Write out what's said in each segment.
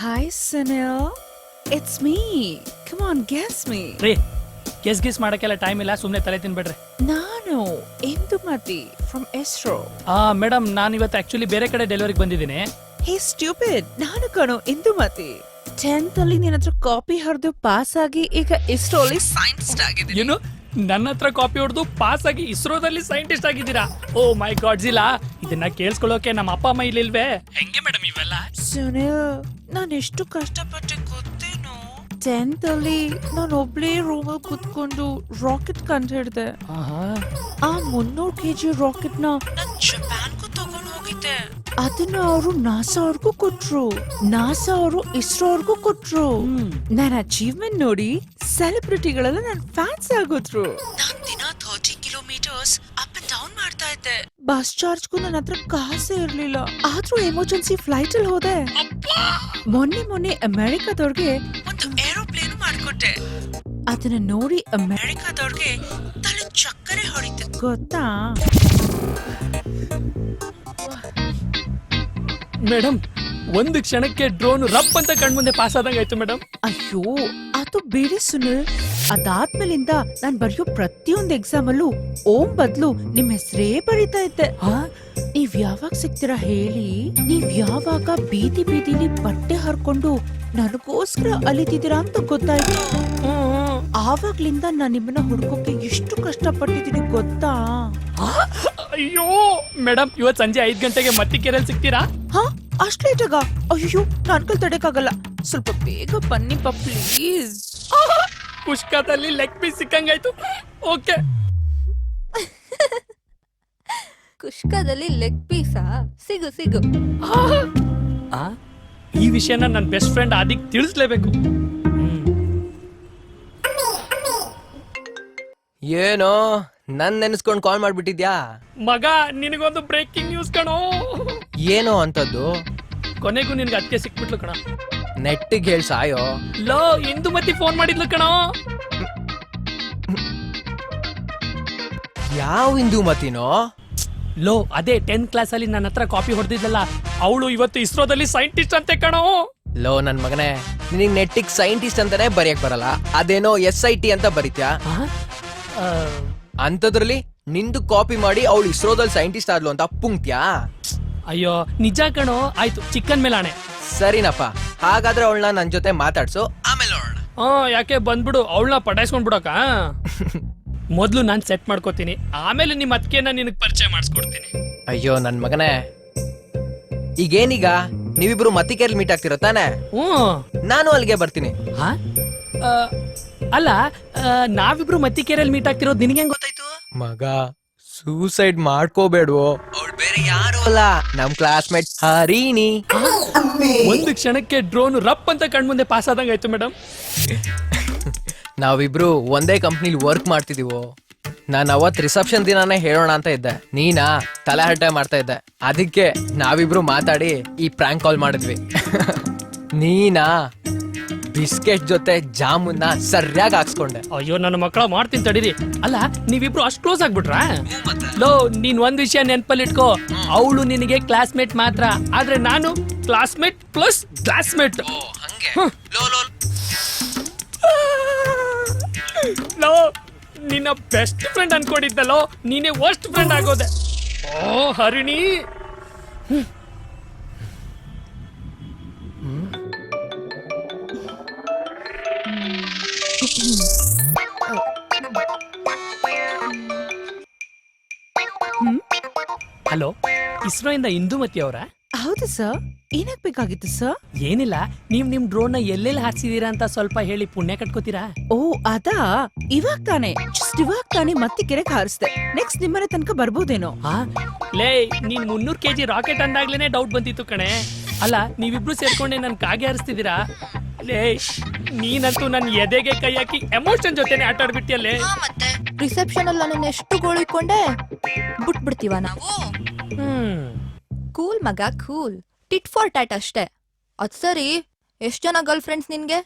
Hi, Sunil. It's me. Come on, guess me. ರೀ guess ಮಾಡಕ್ಕೆಲ್ಲ time ಇಲ್ಲ, ಸುಮ್ಮನೆ ತಲೆ ತಿನ್ಬೇಡ್ರಿ. ನಾನು ಇಂದುಮತಿ ಫ್ರಮ್ ಇಸ್ರೋ. ಮೇಡಮ್, ನಾನು ಇವತ್ತು ಆಕ್ಚುಲಿ ಬೇರೆ ಕಡೆ ಡೆಲಿವರಿಗೆ ಬಂದಿದ್ದೀನಿ. ಹೇ ಸ್ಟ್ಯೂಪಿಡ್, ನಾನು ಕಣೋ ಇಂದುಮತಿ. 10th ಅಲ್ಲಿ ನಿನ್ನ ಹತ್ರ ಕಾಪಿ ಹರಿದು ಪಾಸ್ ಆಗಿ ಈಗ ಇಸ್ರೋ ಅಲ್ಲಿ ಸೈಂಟಿಸ್ಟ್ ಆಗಿದ್ದೀನಿ. ಏನು, ನನ್ನ ಹತ್ರ ಕಾಪಿ ಹೊಡೆದು ಪಾಸ್ ಆಗಿ ಇಸ್ರೋದಲ್ಲಿ ಸೈಂಟಿಸ್ಟ್ ಆಗಿದ್ದೀರಾ? ಓ ಮೈ ಗಾಡ್ ಜಿಲಾ, ಇದನ್ನ ಕೇಳಿಸ್ಕೊಳ್ಳೋಕೆ ನಮ್ಮ ಅಪ್ಪ ಅಮ್ಮ ಇಲ್ಲಿಲ್ವೇ? ಹೆಂಗೆ ಮೇಡಮ್ ಇವೆಲ್ಲ? ಸುನಿಲ್, ನಾನು ಎಷ್ಟು ಕಷ್ಟಪಟ್ಟೆ ಗೊತ್ತೇನೋ. 10th ಅಲ್ಲಿ ನಾನು ಒಬ್ಳೇ ರೂಮಲ್ಲಿ ಕುತ್ಕೊಂಡು ರಾಕೆಟ್ ಕಂಡು ಹಿಡ್ದೆ. ಆ 300 kg ರಾಕೆಟ್ ನ ಜಪಾನ್ಗೂ ತಗೊಂಡು ಹೋಗಿದ್ದೆ. ಅದನ್ನ ಅವರು ನಾಸಾ ಅವ್ರಿಗೂ ಕೊಟ್ರು, ನಾಸಾ ಅವರು ಇಸ್ರೋ ಅವ್ರಿಗೂ ಕೊಟ್ರು. ನನ್ನ ಅಚೀವ್ಮೆಂಟ್ ನೋಡಿ ಸೆಲೆಬ್ರಿಟಿಗಳೆಲ್ಲ ನನ್ನ ಫ್ಯಾನ್ಸ್ ಆಗೋದ್ರು. ನಾನ್ ದಿನ 30 ಕಿಲೋಮೀಟರ್ಸ್ ಅಪ್ ಅಂಡ್ ಡೌನ್ ಮಾಡ್ತಾ ಇದ್ದೆ. ಬಸ್ ಚಾರ್ಜ್ಗೂ ನನ್ನ ಹತ್ರ ಕಾಸೇ ಇರ್ಲಿಲ್ಲ, ಆದ್ರೂ ಎಮರ್ಜೆನ್ಸಿ ಫ್ಲೈಟ್ ಅಲ್ಲಿ ಹೋದೆ. ಮೊನ್ನೆ ಅಮೆರಿಕಾದವ್ರಿಗೆ ಒಂದು ಏರೋಪ್ಲೇನ್ ಮಾಡ್ಕೊಟ್ಟೆ. ಅದನ್ನ ನೋಡಿ ಅಮೆರಿಕಾದವ್ರಿಗೆ ತಲೆ ಚಕ್ಕರೆ ಹೊಡಿತು ಗೊತ್ತಾ? ಮೇಡಮ್, ಒಂದು ಕ್ಷಣಕ್ಕೆ ಡ್ರೋನ್ ರಪ್ ಅಂತ ಕಣ್ಮುಂದೆ ಪಾಸ್ ಆದಂಗ ಆಯ್ತು ಮೇಡಮ್. ಅಯ್ಯೋ, ಅದು ಬೇರೆ ಸುನಿಲ್. ಅದಾದ್ಮೇಲಿಂದ ನಾನ್ ಬರೆಯೋ ಪ್ರತಿಯೊಂದು ಎಕ್ಸಾಮ್ ಅಲ್ಲೂ ಓಂ ಬದ್ಲು ನಿಮ್ ಹೆಸರೇ ಬರೀತಾ ಇದ್ದೆ. ನೀವ್ ಯಾವಾಗ ಸಿಗ್ತೀರಾ ಹೇಳಿ? ನೀವ್ ಯಾವಾಗ ಬೀದಿ ಬೀದಿಲಿ ಬಟ್ಟೆ ಹರ್ಕೊಂಡು ನನಗೋಸ್ಕರ ಅಲಿತಿದ್ದೀರಾ ಅಂತ ಗೊತ್ತಾಯ್ತು. ಆವಾಗ್ಲಿಂದ ನಾನ್ ನಿಮ್ಮನ್ನ ಹುಡ್ಕೋಕೆ ಎಷ್ಟು ಕಷ್ಟಪಟ್ಟಿದ್ದೀನಿ ಗೊತ್ತಾ? ಅಯ್ಯೋ ಮೇಡಮ್, ಇವತ್ ಸಂಜೆ 5 ಗಂಟೆಗೆ ಮತ್ತಿಕೆರೆಯಲ್ಲಿ ಸಿಗ್ತೀರಾ? ಅಷ್ಟ್ ಲೇಟಾಗ? ಅಯ್ಯೋ, ನನ್ ಕೈ ತಡೆಯಕ್ಕಾಗಲ್ಲ, ಸ್ವಲ್ಪ ಬೇಗ ಬನ್ನಿಪ್ಪ ಪ್ಲೀಸ್. ಕುಷ್ಕದಲ್ಲಿ ಲೆಗ್ ಪೀಸ್ ಸಿಕ್ಕಂಗಾಯ್ತು. ಓಕೆ. ಕುಷ್ಕದಲ್ಲಿ ಲೆಗ್ ಪೀಸಾ? ಸಿಗು ಸಿಗು. ಈ ವಿಷಯನ ನನ್ನ ಬೆಸ್ಟ್ ಫ್ರೆಂಡ್ ಆದಿಗ್ ತಿಳಿಸ್ಲೇಬೇಕು. ಏನೋ ನನ್ ನೆನ್ಸ್ಕೊಂಡ್ ಕಾಲ್ ಮಾಡ್ಬಿಟ್ಟಿದ್ಯಾ? ಮಗ, ನಿನಗೊಂದು ಬ್ರೇಕಿಂಗ್ ನ್ಯೂಸ್ ಕಣೋ. ಏನೋ ಅಂತದ್ದು? ಕೊನೆಗೂ ನಿನ್ಗೆ ಅದಕ್ಕೆ ಸಿಕ್ಬಿಟ್ಲು ಕಣ. ನೆಟ್ಟಿಗೆ ಹೇಳ್ ಸಾಯೋ. ಲೋ, ಇಂದುಮತಿ ಫೋನ್ ಮಾಡಿದ್ಲು ಕಣೋ. ಯಾವ ಇಂದುಮತಿನೋ? ಲೋ, ಅದೇ 10th ಕ್ಲಾಸ್ ಅಲ್ಲಿ ನನ್ನ ಹತ್ರ ಕಾಪಿ ಹೊಡೆದಿದ್ಲಲ್ಲ, ಅವಳು ಇವತ್ತು ಇಸ್ರೋದಲ್ಲಿ ಸೈಂಟಿಸ್ಟ್ ಅಂತೆ ಕಣೋ. ಲೋ ನನ್ ಮಗನೇ, ನಿನಗ್ ನೆಟ್ಟಿಗ್ ಸೈಂಟಿಸ್ಟ್ ಅಂತಾನೆ ಬರೆಯಕ್ ಬರಲ್ಲ, ಅದೇನೋ SIT ಅಂತ ಬರೀತ್ಯಾ? ಅಂತದ್ರಲ್ಲಿ ನಿಂದು ಕಾಪಿ ಮಾಡಿ ಅವಳು ಇಸ್ರೋದಲ್ಲಿ ಸೈಂಟಿಸ್ಟ್ ಆದ್ಲು ಅಂತ ಪುಂಕ್ತ್ಯಾ? ಅಯ್ಯೋ ನಿಜ ಕಣೋ. ಆಯ್ತು, ಚಿಕ್ಕನ್ ಮೇಲಾಣೆ. ಸರಿನಪ್ಪ, ಹಾಗಾದ್ರೆ ಅವಳನ್ನ ನನ್ ಜೊತೆ ಮಾತಾಡ್ಸು, ಆಮೇಲೆ ನೋಡೋಣ. ಯಾಕೆ ಬಂದ್ಬಿಡು, ಅವಳನ್ನ ಪಟಾಯಿಸ್ಕೊಂಡ್ ಬಿಡಕ. ಮೊದ್ಲು ನಾನ್ ಸೆಟ್ ಮಾಡ್ಕೋತೀನಿ, ಆಮೇಲೆ ನಿಮ್ ಅತ್ತಿಗೆನ ನಿನಗ್ ಪರಿಚಯ ಮಾಡಿಸ್ಕೊಡ್ತೀನಿ. ಅಯ್ಯೋ ನನ್ ಮಗನೇ, ಈಗೇನೀಗ ನೀವಿಬ್ರು ಮತ್ತಿಕೆರೆಯಲ್ಲಿ ಮೀಟ್ ಆಗ್ತಿರೋ ತಾನೆ? ನಾನು ಅಲ್ಲಿಗೆ ಬರ್ತೀನಿ. ಅಲ್ಲ, ನಾವಿಬ್ರು ಮತ್ತಿಕೆರೆಯಲ್ಲಿ ಮೀಟ್ ಆಗ್ತಿರೋದು ನಿನಗೆ ಹೆಂಗ್ ಗೊತ್ತಾಯ್ತು? ಮಗ, ಸೂಸೈಡ್ ಮಾಡ್ಕೋಬೇಡ್ವೋ, ಅವಳು ಬೇರೆ ಯಾರು ಅಲ್ಲ, ನಮ್ ಕ್ಲಾಸ್ಮೇಟ್ ಹರಿಣಿ. ಒಂದು ಕ್ಷಣಕ್ಕೆ ಡ್ರೋನ್ ರಪ್ ಅಂತ ಕಣ್ಮುಂದೆ ಪಾಸ್ ಆದಂಗ ಆಯ್ತು ಮೇಡಮ್. ನಾವಿಬ್ರು ಒಂದೇ ಕಂಪ್ನಿಲಿ ವರ್ಕ್ ಮಾಡ್ತಿದೀವೋ. ನಾನು ಅವತ್ ರಿಸೆಪ್ಷನ್ ದಿನಾನೇ ಹೇಳೋಣ ಅಂತ ಇದ್ದೆ, ನೀನಾ ತಲೆ ಹರಟೆ ಮಾಡ್ತಾ ಇದ್ದೆ, ಅದಕ್ಕೆ ನಾವಿಬ್ರು ಮಾತಾಡಿ ಈ ಪ್ರಾಂಕ್ ಕಾಲ್ ಮಾಡಿದ್ವಿ. ನೀನಾ ಬಿಸ್ಕೆಟ್ ಜೊತೆ ಜಾಮೂನ್ನ ಸರಿಯಾಗಿ ಹಾಕ್ಸ್ಕೊಂಡೆ. ಅಯ್ಯೋ ನನ್ನ ಮಕ್ಕಳ, ಮಾಡ್ತೀನಿ ತಡೀರಿ. ಅಲ್ಲ, ನೀವಿಬ್ರು ಅಷ್ಟು ಕ್ಲೋಸ್ ಆಗ್ಬಿಟ್ರಾ? ಲೋ, ನೀನ್ ಒಂದ್ ವಿಷಯ ನೆನ್ಪಲ್ಲಿ ಇಟ್ಕೋ, ಅವಳು ನಿನಗೆ ಕ್ಲಾಸ್ಮೇಟ್ ಮಾತ್ರ, ಆದ್ರೆ ನಾನು ಕ್ಲಾಸ್ಮೇಟ್ ಪ್ಲಸ್ ಕ್ಲಾಸ್ಮೇಟ್. ಲೋ, ನಿನ್ನ ಬೆಸ್ಟ್ ಫ್ರೆಂಡ್ ಅನ್ಕೊಂಡಿದ್ದಲ್ಲೋ, ನೀನೇ ವರ್ಸ್ಟ್ ಫ್ರೆಂಡ್ ಆಗೋದೆ. ಓ ಹರಿಣಿ. ಹಲೋ, ಇಸ್ರೋ ಇಂದ ಇಂದುಮತಿ ಅವರ? ಹೌದು ಸರ್, ಏನಾಗ್ಬೇಕಾಗಿತ್ತು ಸರ್? ಏನಿಲ್ಲ, ನೀವ್ ನಿಮ್ ಡ್ರೋನ್ ನ ಎಲ್ಲೆಲ್ಲಿ ಹಾರಿಸಿದೀರಾ ಅಂತ ಸ್ವಲ್ಪ ಹೇಳಿ ಪುಣ್ಯ ಕಟ್ಕೋತೀರಾ? ಓ ಅದಾ, ಇವಾಗ ತಾನೇ ಮತ್ತಿಕೆರೆಗೆ ಹಾರಿಸ್ದೆ. ನೆಕ್ಸ್ಟ್ ನಿಮ್ಮನೆ ತನಕ ಬರ್ಬೋದೇನೋ. ಲೇ, ನೀನ್ 300 kg ರಾಕೆಟ್ ಅಂದಾಗ್ಲೇನೆ ಡೌಟ್ ಬಂದಿತ್ತು ಕಣೆ. ಅಲ್ಲ, ನೀವಿಬ್ರು ಸೇರ್ಕೊಂಡೆ ನನ್ ಕಾಗೆ ಹಾರಿಸ್ತಿದ್ದೀರಾ? ಲೇ, ನೀನಂತೂ ನನ್ ಎದೆಗೆ ಕೈ ಹಾಕಿ ಎಮೋಷನ್ ಜೊತೆನೆ ಆಟ ಆಡ್ಬಿಟ್ಟಿಯಲ್ಲೇ. ಮತ್ತೆ ರಿಸೆಪ್ಷನ್ ಅಲ್ಲಿ ನನ್ನ ಎಷ್ಟು ಗೋಳಿಕೊಂಡೆ, ಬಿಟ್ಬಿಡ್ತೀವ ನಾವು? ಕೂಲ್ ಮಗ, ಕೂಲ್. ಟಿಟ್ ಫಾರ್ ಟ್ಯಾಟ್ ಅಷ್ಟೇ. ಅದ್ ಸರಿ, ಎಷ್ಟ್ ಜನ ಗರ್ಲ್ ಫ್ರೆಂಡ್ಸ್ ನಿನ್ಗೆ?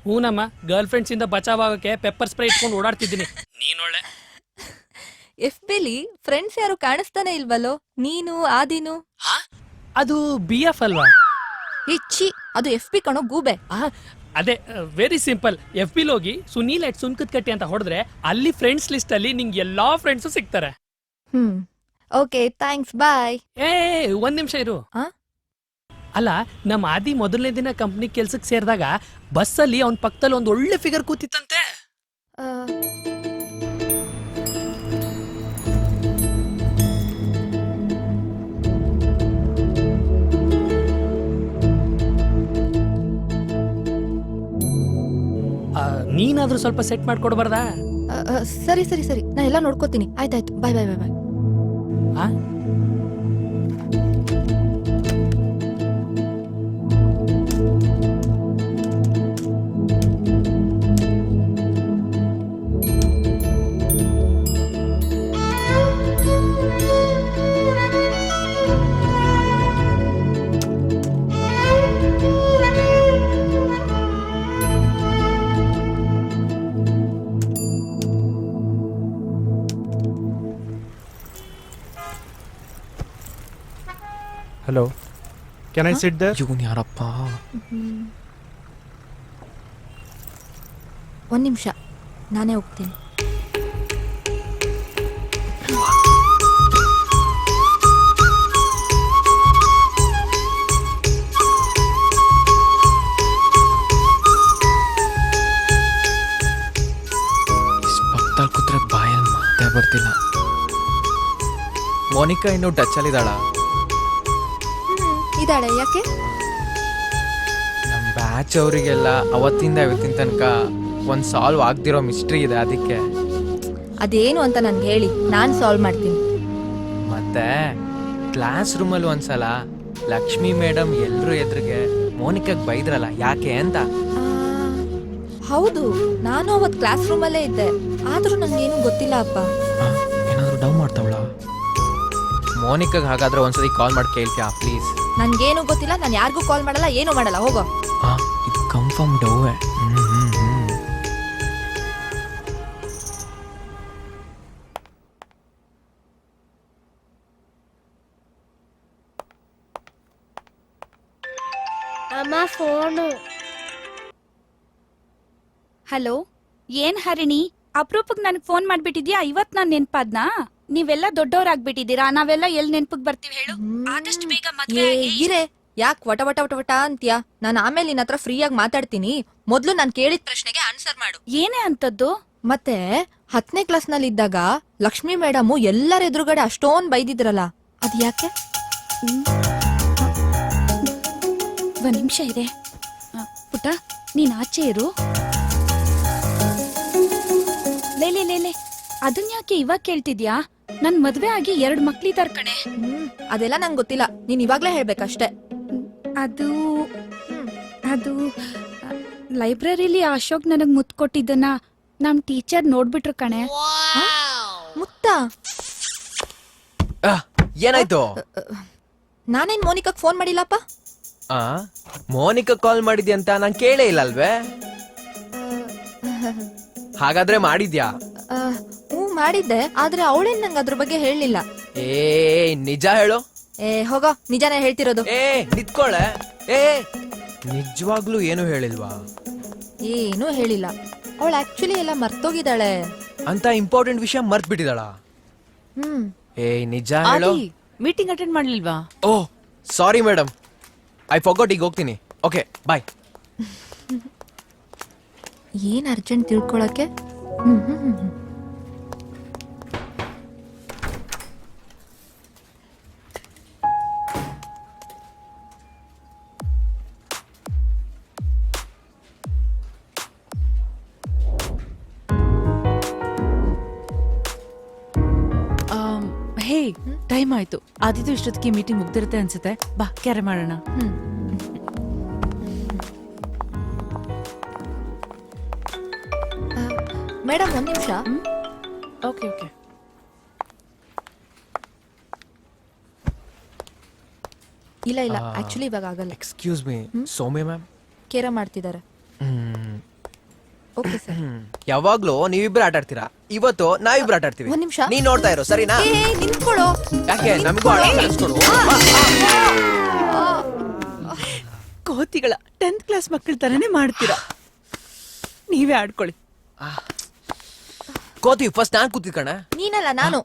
ಹೂನಮ್ಮ, ಗರ್ಲ್ ಫ್ರೆಂಡ್ಸ್ ಇಂದ ಬಚಾವ್ ಆಗೋಕೆ ಪೆಪ್ಪರ್ ಸ್ಪ್ರೇ ಇಟ್ಕೊಂಡು ಓಡಾಡ್ತಿದ್ದೀನಿ. ನೀನೊಳ್ಳೆ FBಲಿ ಫ್ರೆಂಡ್ಸ್ ಯಾರು ಕಾಣಿಸ್ತಾನೆ ಇಲ್ವಲ್ಲೋ? ನೀನು ಆದಿನು? ಅದು BF ಅಲ್ವಾ? ಇಚ್ಚಿ, ಅದು FP ಕಣೋ ಗೂಬೆ. ಅದೇ ವೆರಿ ಸಿಂಪಲ್. FB ಹೋಗಿ ಸುನೀಲ್ ಎಟ್ ಸುಂಕದ ಕಟ್ಟಿ ಅಂತ ಹೊಡೆದ್ರೆ ಅಲ್ಲಿ ಫ್ರೆಂಡ್ಸ್ ಲಿಸ್ಟ್ ಅಲ್ಲಿ ನಿಂಗೆ ಎಲ್ಲಾ ಫ್ರೆಂಡ್ಸು ಸಿಗ್ತಾರೆ. Okay thanks bye. ಒಂದ್ ನಿಮಿಷ ಇರು. ಆ? ಅಲ್ಲ, ನಮ್ಮ ಆದಿ ಮೊದಲನೇ ದಿನ ಕಂಪ್ನಿ ಕೆಲ್ಸಕ್ಕೆ ಸೇರಿದಾಗ ಬಸ್ಸಲ್ಲಿ ಅವನ್ ಪಕ್ಕದಲ್ಲಿ ಒಂದ್ ಒಳ್ಳೆ ಫಿಗರ್ ಕೂತಿತ್ತಂತೆ. ನೀನಾದ್ರೂ ಸ್ವಲ್ಪ ಸೆಟ್ ಮಾಡ್ಕೊಡ್ಬಾರ್ದಾ? ಸರಿ ಸರಿ ಸರಿ, ನಾ ಎಲ್ಲ ನೋಡ್ಕೋತೀನಿ. ಆಯ್ತಾಯ್ತು, ಬಾಯ್ ಬಾಯ್ ಬಾಯ್ ಬಾಯ್. ಆ? Hello. Can I sit there? ಇವನ್ ಯಾರಪ್ಪ? ಒಂದ್ ನಿಮಿಷ, ನಾನೇ ಹೋಗ್ತೀನಿ. ಪಕ್ಕದಲ್ಲಿ ಕೂತ್ರೆ ಬಾಯಲ್ಲಿ ಮತ್ತೆ ಬರ್ತಿಲ್ಲ. ಮೋನಿಕಾ ಇನ್ನೂ ಟಚ್ ಅಲ್ಲಿದ್ದಾಳ? ಇದಾಳೆ, ಯಾಕೆ? ನಮ್ ಬ್ಯಾಚ್ ಅವರಿಗೆಲ್ಲ ಅವತ್ತಿಂದ ಇವತ್ತಿನ ತನಕ ಒಂದ್ ಸಾಲ್ವ್ ಆಗ್ದಿರೋ ಮಿಸ್ಟ್ರಿ ಇದೆ, ಅದಕ್ಕೆ. ಅದೇನು ಅಂತ ನನ್ಗೆ ಹೇಳಿ, ನಾನ್ ಸಾಲ್ವ್ ಮಾಡ್ತೀನಿ. ಮತ್ತೆ ಕ್ಲಾಸ್ ರೂಮಲ್ಲಿ ಒಂದ್ಸಲ ಲಕ್ಷ್ಮಿ ಮೇಡಮ್ ಎಲ್ರು ಎದುರಿಗೆ ಮೋನಿಕಾಗ್ ಬೈದ್ರಲ್ಲ, ಯಾಕೆ ಅಂತ. ಹೌದು, ನಾನು ಅವತ್ ಕ್ಲಾಸ್ ರೂಮಲ್ಲೇ ಇದ್ದೆ, ಆದ್ರೂ ನಂಗೇನು ಗೊತ್ತಿಲ್ಲ ಅಪ್ಪ. ಏನಾದ್ರು ಡೌ ಮಾಡ್ತಾವಳ? ಮೋನಿಕಾಗ್ ಹಾಗಾದ್ರೆ ಒಂದ್ಸತಿ ಕಾಲ್ ಮಾಡಿ ಕೇಳ್ತೀಯಾ ಪ್ಲೀಸ್? ನನ್ಗೇನು ಗೊತ್ತಿಲ್ಲ, ನಾನು ಯಾರಿಗೂ ಕಾಲ್ ಮಾಡಲ್ಲ, ಏನು ಮಾಡಲ್ಲ, ಹೋಗೋ. ಇದು ಕನ್ಫರ್ಮ್ ಡೌವೆ. ಅಮ್ಮ ಫೋನು. ಹಲೋ, ಏನ್ ಹರಿಣಿ, ಅಪ್ರೂಪಕ್ ನನಗ್ ಫೋನ್ ಮಾಡ್ಬಿಟ್ಟಿದ್ಯಾ? ಇವತ್ ನಾನ್ ನೆನ್ಪಾದ್ನಾ? ನೀವೆಲ್ಲ ದೊಡ್ಡವರಾಗ್ಬಿಟ್ಟಿದೀರಾ, ನಾವೆಲ್ಲ ಎಲ್ ನೆನ್ಪಕ್ ಬರ್ತೀವಿ ಹೇಳು? ಆದಷ್ಟು ಬೇಗ ಮದ್ವೆ ಆಗಿ. ಇರೆ, ಯಾಕ್ ವಟ ವಟ ವಟ ವಟ ಅಂತ್ಯಾ? ನಾನು ಆಮೇಲೆ ನಿನ್ನ ಹತ್ರ ಫ್ರೀಯಾಗಿ ಮಾತಾಡ್ತೀನಿ. ಮೊದ್ಲು ನಾನ್ ಕೇಳಿದ ಪ್ರಶ್ನೆಗೆ ಆನ್ಸರ್ ಮಾಡು. ಏನೇ ಅಂತದ್ದು? ಮತ್ತೆ 10ನೇ ಕ್ಲಾಸ್ ನಲ್ಲಿ ಇದ್ದಾಗ ಲಕ್ಷ್ಮಿ ಮೇಡಮ್ ಎಲ್ಲರ ಎದುರುಗಡೆ ಅಷ್ಟೊಂದ್ ಬೈದಿದ್ರಲ್ಲ, ಅದ್ ಯಾಕೆ? ಒಂದ್ ನಿಮಿಷ ಇದೆ ಪುಟ್ಟ, ನೀನ್ ಆಚೆ ಇರು. ಲೇ, ಅದನ್ ಯಾಕೆ ಇವಾಗ ಕೇಳ್ತಿದ್ಯಾ? ನನ್ ಮದ್ವೆ ಆಗಿ 2 ಮಕ್ಳಿದಾರ್ ಕಣೆ. ಅದೆಲ್ಲ ನಂಗೆ ಗೊತ್ತಿಲ್ಲ, ನೀನ್ ಇವಾಗ್ಲೇ ಹೇಳ್ಬೇಕಷ್ಟೇ. ಅದು ಲೈಬ್ರರಿಲಿ ಅಶೋಕ್ ನನಗ್ ಮುತ್ ಕೊಟ್ಟಿದ್ದನ್ನ ನಮ್ ಟೀಚರ್ ನೋಡ್ಬಿಟ್ರು ಕಣೆ. ಮುತ್ತ? ಏನಾಯ್ತು? ನಾನೇನ್ ಮೋನಿಕಾಗ್ ಫೋನ್ ಮಾಡಿಲ್ಲಪ್ಪ. ಮೋನಿಕಾ ಕಾಲ್ ಮಾಡಿದ್ಯಾ ಅಂತ ನಾನ್ ಕೇಳೇ ಇಲ್ಲ ಅಲ್ವೇ? ಹಾಗಾದ್ರೆ ಮಾಡಿದ್ಯಾ? ಮಾಡಿದ್ದೆ, ಆದ್ರೆ ಅವಳೇನ್ ನಂಗೆ ಅದ್ರ ಬಗ್ಗೆ ಹೇಳಲಿಲ್ಲ. ನಿಜ ಹೇಳು. ಹೋಗೋ, ನಿಜಾನೇ ಹೇಳ್ತಿರೋದು. ನಿತ್ಕೊಳ್ಳೆ. ನಿಜವಾಗ್ಲೂ ಏನು ಹೇಳಿಲ್ವಾ? ಏನೂ ಹೇಳಿಲ್ಲ. ಅವಳು ಆಕ್ಚುಲಿ ಎಲ್ಲ ಮರ್ತೋಗಿದ್ದಾಳೆ. ಅಂತ ಇಂಪಾರ್ಟೆಂಟ್ ವಿಷಯ ಮರ್ತ್ ಬಿಟ್ಟಿದಾಳ? ನಿಜ ಹೇಳು. ಮೀಟಿಂಗ್ ಅಟೆಂಡ್ ಮಾಡ್ಲಿಲ್ವಾ? Oh sorry madam, I forgot. ಈಗ ಹೋಗ್ತೀನಿ. Okay bye. ಏನ್ ಅರ್ಜೆಂಟ್ ತಿಳ್ಕೊಳಕ್ಕೆ? ಹೇ, ಟೈಮ್ ಆಯ್ತು. ಆದಿತ್ತು ಇಷ್ಟೊತ್ತಿಗೆ ಮೀಟಿಂಗ್ ಮುಗ್ದಿರುತ್ತೆ ಅನ್ಸುತ್ತೆ. ಬಾ, ಕ್ಯಾರೆ ಮಾಡೋಣ. ಮೇಡಮ್ ಒಂದ್ ನಿಮಿಷ. Okay okay. ಇಲ್ಲ ಇಲ್ಲ, ಆಕ್ಚುಲಿ ಇವಾಗ ಆಗಲ್ಲ. ಎಕ್ಸ್ಕ್ಯೂಸ್ ಮೀ, ಸೌಮ್ಯ ಮ್ಯಾಮ್ ಕೇರ ಮಾಡ್ತಿದ್ದಾರೆ. Okay sir. ಯಾವಾಗ್ಲೂ ನೀವಿಬ್ರು ಆಟ ಆಡ್ತೀರಾ, ಇವತ್ತು ನಾವಿಬ್ರು ಆಟ ಆಡ್ತೀವಿ. ಒಂದ್ ನಿಮಿಷ. ನೀನ್ ನೋಡ್ತಾ ಇರೋ, ಸರಿನಾ? ನಿಂತ್ಕೊಳ್ಳೋ. ಯಾಕೆ ನಮಗೂ ಆಟ ಕಲಿಸ್ಕೊಡು. ಕೋತಿಗಳ 10th ಕ್ಲಾಸ್ ಮಕ್ಕಳ ತರನೇ ಮಾಡ್ತೀರಾ. ನೀವೇ ಆಡ್ಕೊಳ್ಳಿ. ಕೋತಿ ಫಸ್ಟ್ ನಾನ್ ಕೂತಿದ್ ಕಣ. ನೀನಲ್ಲ ನಾನು.